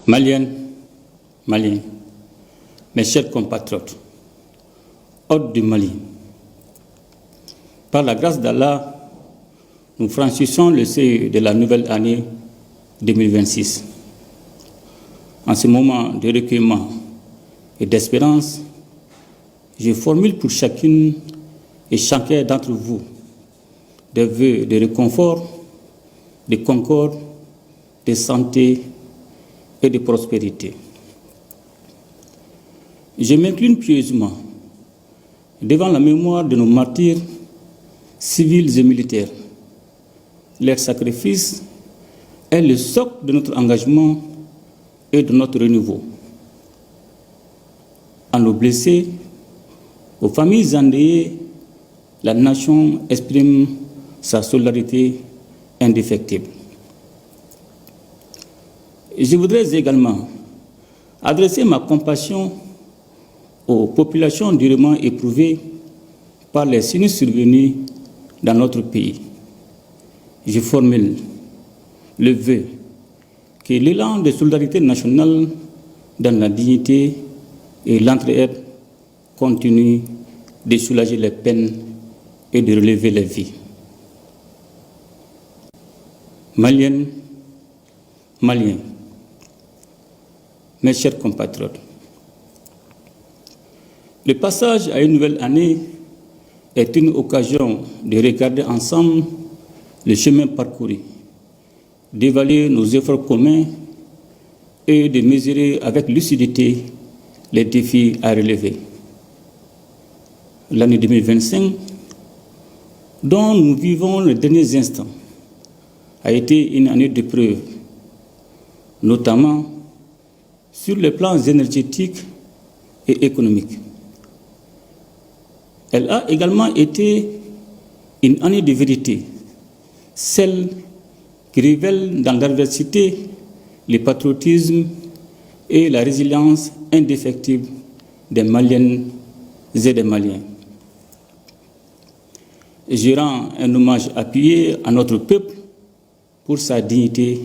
Maliennes, Maliens, mes chers compatriotes, hôtes du Mali, par la grâce d'Allah, nous franchissons le seuil de la nouvelle année 2026. En ce moment de recueillement et d'espérance, je formule pour chacune et chacun d'entre vous des vœux de réconfort, de concorde, de santé et de prospérité. Je m'incline pieusement devant la mémoire de nos martyrs civils et militaires. Leur sacrifice est le socle de notre engagement et de notre renouveau. À nos blessés, aux familles endeuillées, la nation exprime sa solidarité indéfectible. Je voudrais également adresser ma compassion aux populations durement éprouvées par les sinistres survenus dans notre pays. Je formule le vœu que l'élan de solidarité nationale dans la dignité et l'entraide continue de soulager les peines et de relever les vies. Maliennes, Maliens, mes chers compatriotes, le passage à une nouvelle année est une occasion de regarder ensemble le chemin parcouru, d'évaluer nos efforts communs et de mesurer avec lucidité les défis à relever. L'année 2025, dont nous vivons les derniers instants, a été une année d'épreuve, notamment sur les plans énergétiques et économiques. Elle a également été une année de vérité, celle qui révèle dans l'adversité le patriotisme et la résilience indéfectible des Maliennes et des Maliens. Je rends un hommage appuyé à notre peuple pour sa dignité,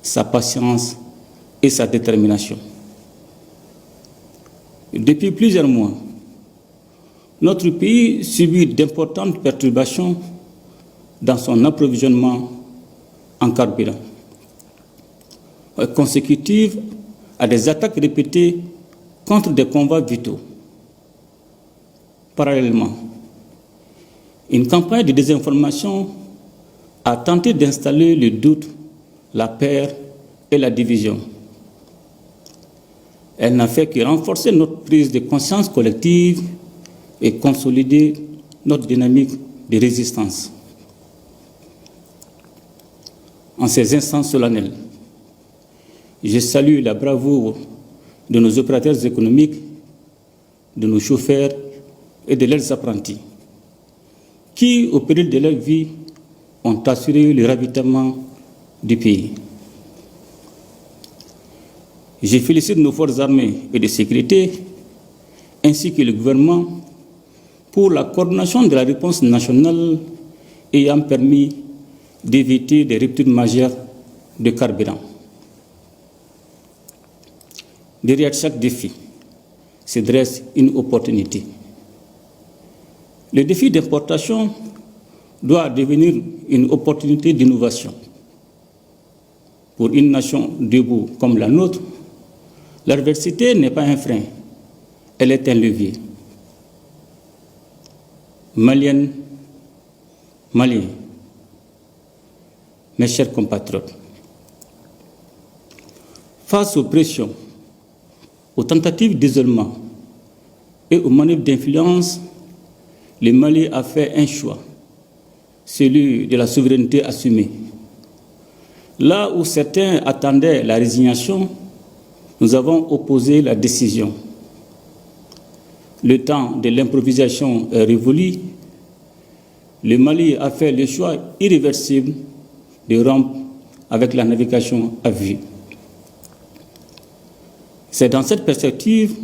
sa patience et sa détermination. Depuis plusieurs mois, notre pays subit d'importantes perturbations dans son approvisionnement en carburant, consécutives à des attaques répétées contre des convois vitaux. Parallèlement, une campagne de désinformation a tenté d'installer le doute, la peur et la division. Elle n'a fait que renforcer notre prise de conscience collective et consolider notre dynamique de résistance. En ces instants solennels, je salue la bravoure de nos opérateurs économiques, de nos chauffeurs et de leurs apprentis, qui, au péril de leur vie, ont assuré le ravitaillement du pays. Je félicite nos forces armées et de sécurité, ainsi que le gouvernement, pour la coordination de la réponse nationale ayant permis d'éviter des ruptures majeures de carburant. Derrière chaque défi se dresse une opportunité. Le défi d'importation doit devenir une opportunité d'innovation. Pour une nation debout comme la nôtre, l'adversité n'est pas un frein, elle est un levier. Maliennes, Maliens, mes chers compatriotes, face aux pressions, aux tentatives d'isolement et aux manœuvres d'influence, le Mali a fait un choix, celui de la souveraineté assumée. Là où certains attendaient la résignation, nous avons opposé la décision. Le temps de l'improvisation est révolu. Le Mali a fait le choix irréversible de rompre avec la navigation à vue. C'est dans cette perspective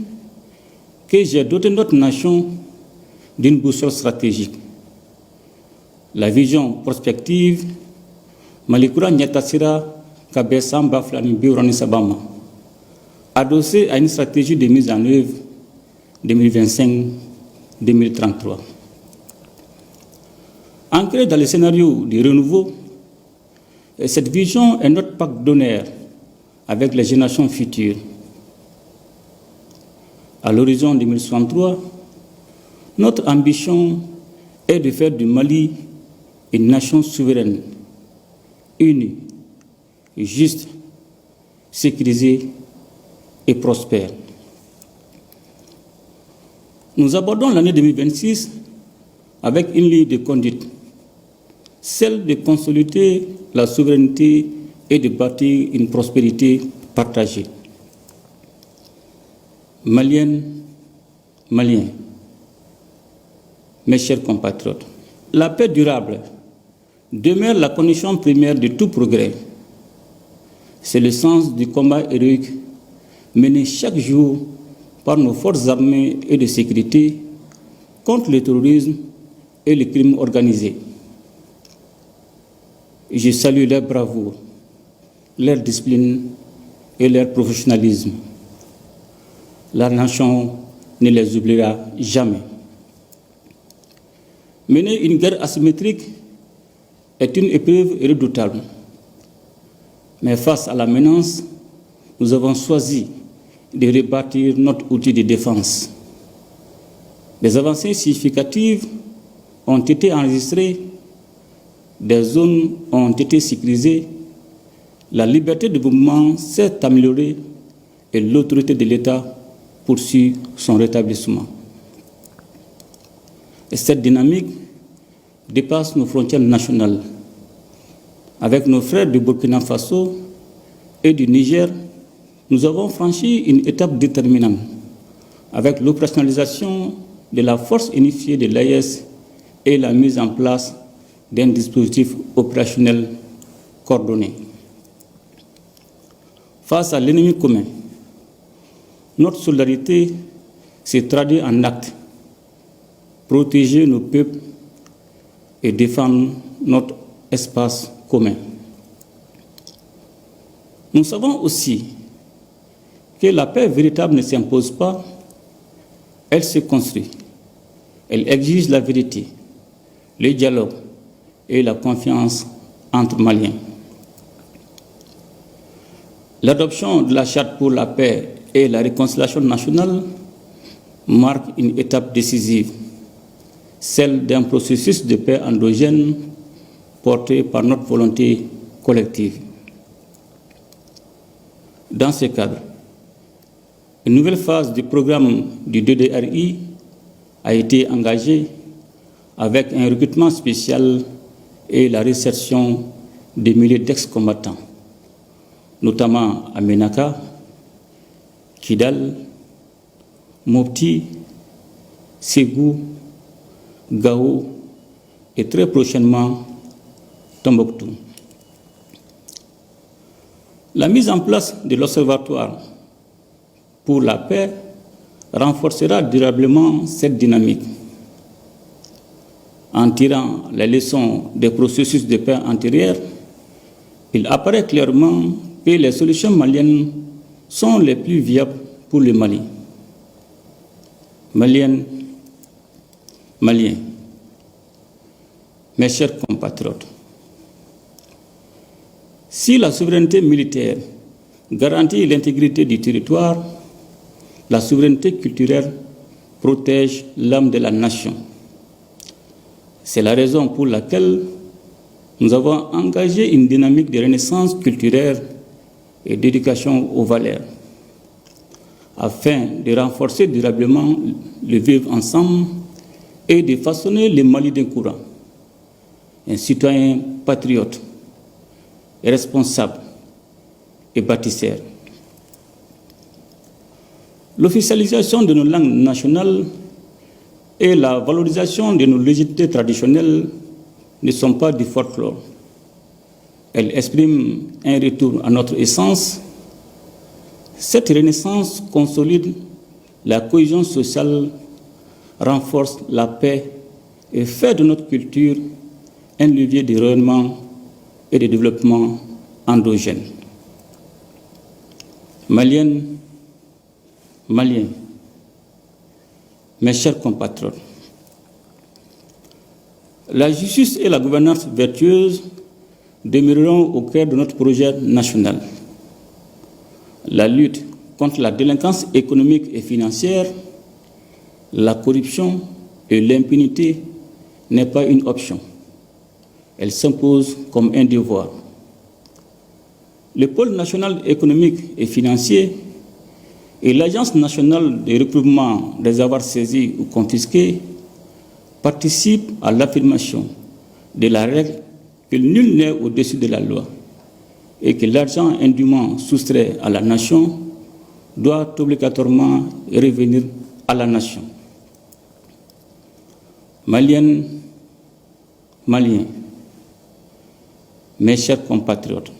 que j'ai doté notre nation d'une boussole stratégique. La vision prospective Malikura Nyatasira Kabesamba Flani Biurani Sabama adossée à une stratégie de mise en œuvre 2025-2033. Ancrée dans le scénario du renouveau, cette vision est notre pacte d'honneur avec les générations futures. À l'horizon 2063, notre ambition est de faire du Mali une nation souveraine, unie, juste, sécurisée et prospère. Nous abordons l'année 2026 avec une ligne de conduite, celle de consolider la souveraineté et de bâtir une prospérité partagée. Maliennes, Maliens, mes chers compatriotes, la paix durable demeure la condition primaire de tout progrès. C'est le sens du combat héroïque mené chaque jour par nos forces armées et de sécurité contre le terrorisme et le crime organisé. Je salue leur bravoure, leur discipline et leur professionnalisme. La nation ne les oubliera jamais. Mener une guerre asymétrique est une épreuve redoutable. Mais face à la menace, nous avons choisi de rebâtir notre outil de défense. Des avancées significatives ont été enregistrées, des zones ont été sécurisées, la liberté de mouvement s'est améliorée et l'autorité de l'État poursuit son rétablissement. Et cette dynamique dépasse nos frontières nationales. Avec nos frères du Burkina Faso et du Niger, nous avons franchi une étape déterminante avec l'opérationnalisation de la force unifiée de l'AES et la mise en place d'un dispositif opérationnel coordonné. Face à l'ennemi commun, notre solidarité s'est traduite en actes. Protéger nos peuples et défendre notre espace commun. Nous savons aussi que la paix véritable ne s'impose pas, elle se construit. Elle exige la vérité, le dialogue et la confiance entre Maliens. L'adoption de la Charte pour la paix et la réconciliation nationale marque une étape décisive, celle d'un processus de paix endogène porté par notre volonté collective. Dans ce cadre, une nouvelle phase du programme du DDRI a été engagée avec un recrutement spécial et la réinsertion des milliers d'ex-combattants, notamment à Ménaka, Kidal, Mopti, Ségou, Gao et très prochainement Tombouctou. La mise en place de l'Observatoire pour la paix renforcera durablement cette dynamique. En tirant les leçons des processus de paix antérieurs, il apparaît clairement que les solutions maliennes sont les plus viables pour le Mali. Maliennes, Maliens, mes chers compatriotes, si la souveraineté militaire garantit l'intégrité du territoire, la souveraineté culturelle protège l'âme de la nation. C'est la raison pour laquelle nous avons engagé une dynamique de renaissance culturelle et d'éducation aux valeurs, afin de renforcer durablement le vivre ensemble et de façonner le Mali d'un courant, un citoyen patriote, responsable et bâtisseur. L'officialisation de nos langues nationales et la valorisation de nos légitimités traditionnelles ne sont pas du folklore. Elles expriment un retour à notre essence. Cette renaissance consolide la cohésion sociale, renforce la paix et fait de notre culture un levier de rayonnement et de développement endogène. Maliennes, Maliens, mes chers compatriotes, la justice et la gouvernance vertueuse demeureront au cœur de notre projet national. La lutte contre la délinquance économique et financière, la corruption et l'impunité n'est pas une option. Elle s'impose comme un devoir. Le pôle national économique et financier et l'Agence nationale de recouvrement des avoirs saisis ou confisqués participent à l'affirmation de la règle que nul n'est au-dessus de la loi et que l'argent indûment soustrait à la nation doit obligatoirement revenir à la nation. Maliennes, Maliens, mes chers compatriotes,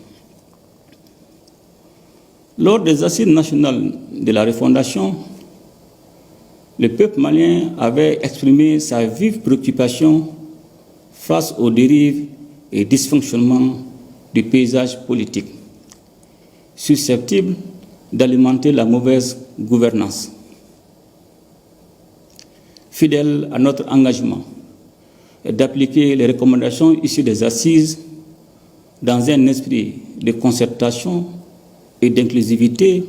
lors des assises nationales de la refondation, le peuple malien avait exprimé sa vive préoccupation face aux dérives et dysfonctionnements du paysage politique, susceptibles d'alimenter la mauvaise gouvernance. Fidèle à notre engagement d'appliquer les recommandations issues des assises dans un esprit de concertation et d'inclusivité,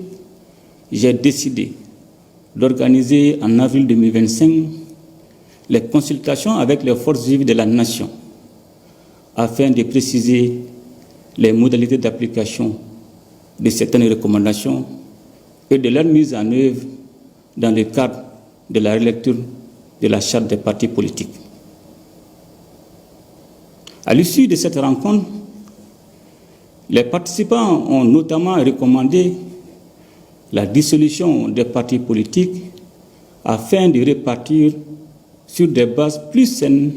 j'ai décidé d'organiser en avril 2025 les consultations avec les forces vives de la nation afin de préciser les modalités d'application de certaines recommandations et de leur mise en œuvre dans le cadre de la relecture de la charte des partis politiques. À l'issue de cette rencontre, les participants ont notamment recommandé la dissolution des partis politiques afin de repartir sur des bases plus saines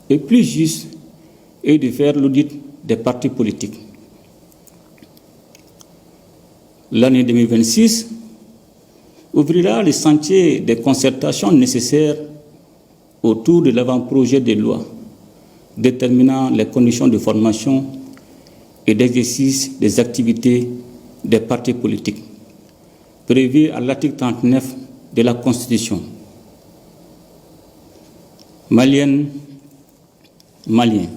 et plus justes et de faire l'audit des partis politiques. L'année 2026 ouvrira le sentier des concertations nécessaires autour de l'avant-projet de loi déterminant les conditions de formation et d'exercice des activités des partis politiques, prévu à l'article 39 de la Constitution. Maliennes, Maliens,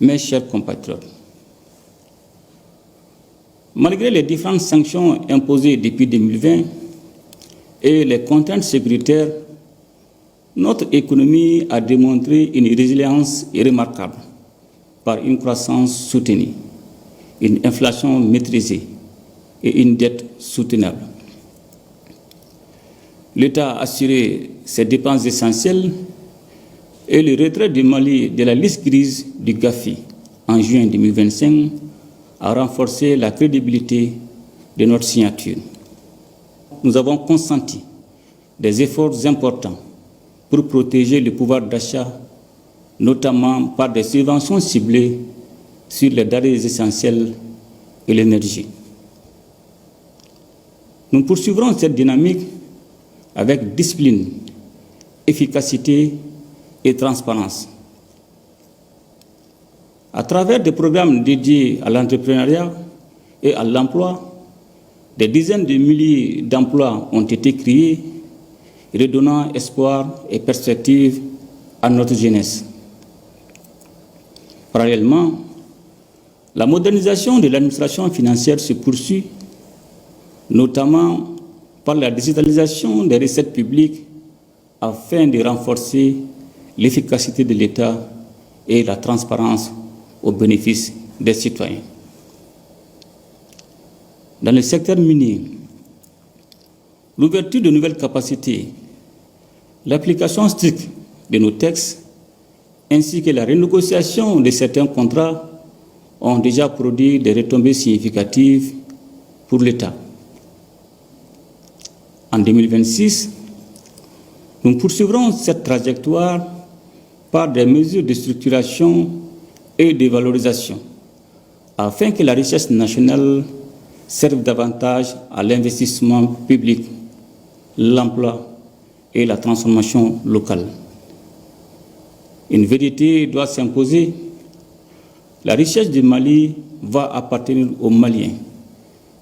mes chers compatriotes, malgré les différentes sanctions imposées depuis 2020 et les contraintes sécuritaires, notre économie a démontré une résilience remarquable par une croissance soutenue, une inflation maîtrisée et une dette soutenable. L'État a assuré ses dépenses essentielles et le retrait du Mali de la liste grise du GAFI en juin 2025 a renforcé la crédibilité de notre signature. Nous avons consenti des efforts importants pour protéger le pouvoir d'achat, notamment par des subventions ciblées sur les denrées essentielles et l'énergie. Nous poursuivrons cette dynamique avec discipline, efficacité et transparence. À travers des programmes dédiés à l'entrepreneuriat et à l'emploi, des dizaines de milliers d'emplois ont été créés, redonnant espoir et perspective à notre jeunesse. Parallèlement, la modernisation de l'administration financière se poursuit, notamment par la digitalisation des recettes publiques afin de renforcer l'efficacité de l'État et la transparence au bénéfice des citoyens. Dans le secteur minier, l'ouverture de nouvelles capacités, l'application stricte de nos textes, ainsi que la renégociation de certains contrats ont déjà produit des retombées significatives pour l'État. En 2026, nous poursuivrons cette trajectoire par des mesures de structuration et de valorisation, afin que la richesse nationale serve davantage à l'investissement public, l'emploi et la transformation locale. Une vérité doit s'imposer. La richesse du Mali va appartenir aux Maliens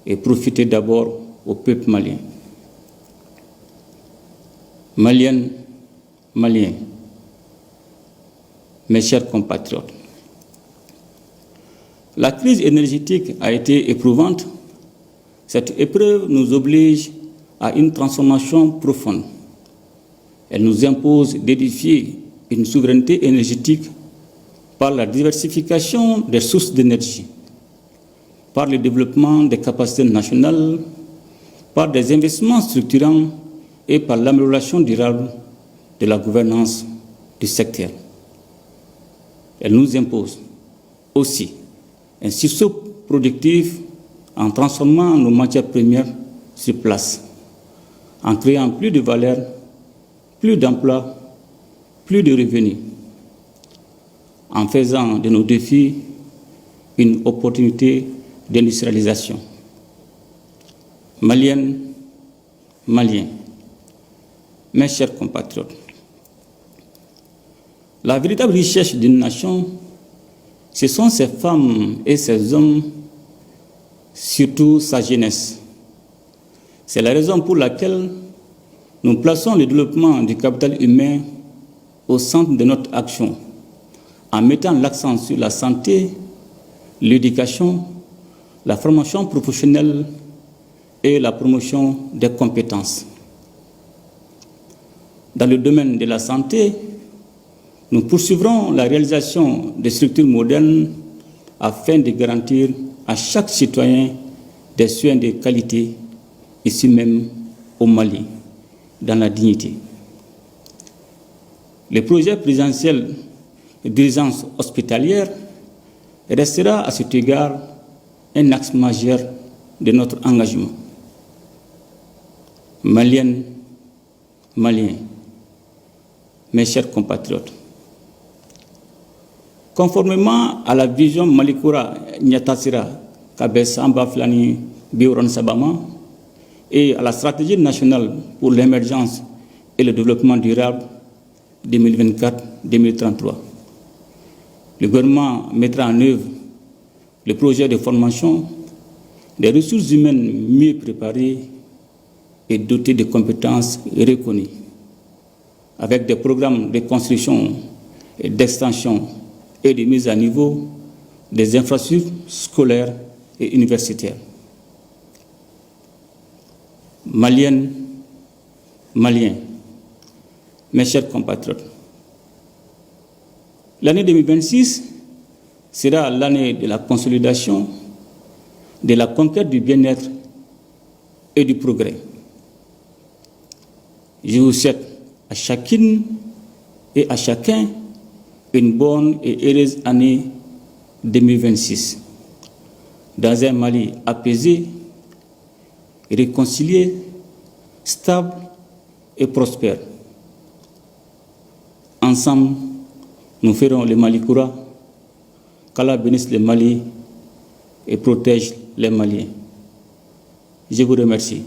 et profiter d'abord au peuple malien. Maliennes, Maliens, mes chers compatriotes, la crise énergétique a été éprouvante. Cette épreuve nous oblige à une transformation profonde. Elle nous impose d'édifier une souveraineté énergétique par la diversification des sources d'énergie, par le développement des capacités nationales, par des investissements structurants et par l'amélioration durable de la gouvernance du secteur. Elle nous impose aussi un sursaut productif en transformant nos matières premières sur place, en créant plus de valeur, plus d'emplois, plus de revenus, en faisant de nos défis une opportunité d'industrialisation. Maliennes, Maliens, mes chers compatriotes, la véritable richesse d'une nation, ce sont ses femmes et ses hommes, surtout sa jeunesse. C'est la raison pour laquelle nous plaçons le développement du capital humain au centre de notre action, en mettant l'accent sur la santé, l'éducation, la formation professionnelle et la promotion des compétences. Dans le domaine de la santé, nous poursuivrons la réalisation de structures modernes afin de garantir à chaque citoyen des soins de qualité, ici même au Mali, dans la dignité. Le projet présidentiel d'urgence hospitalière restera à cet égard un axe majeur de notre engagement. Maliennes, Maliens, mes chers compatriotes, conformément à la vision Malikura Nyatasira Kabesamba Flani Bioron Sabama et à la stratégie nationale pour l'émergence et le développement durable 2024-2033, le gouvernement mettra en œuvre le projet de formation des ressources humaines mieux préparées et dotées de compétences reconnues, avec des programmes de construction et d'extension et de mise à niveau des infrastructures scolaires et universitaires. Maliennes, Maliens, mes chers compatriotes, l'année 2026 sera l'année de la consolidation, de la conquête du bien-être et du progrès. Je vous souhaite à chacune et à chacun une bonne et heureuse année 2026, dans un Mali apaisé, réconcilié, stable et prospère. Ensemble, nous ferons le Mali Koura, qu'Allah bénisse le Mali et protège les Maliens. Je vous remercie.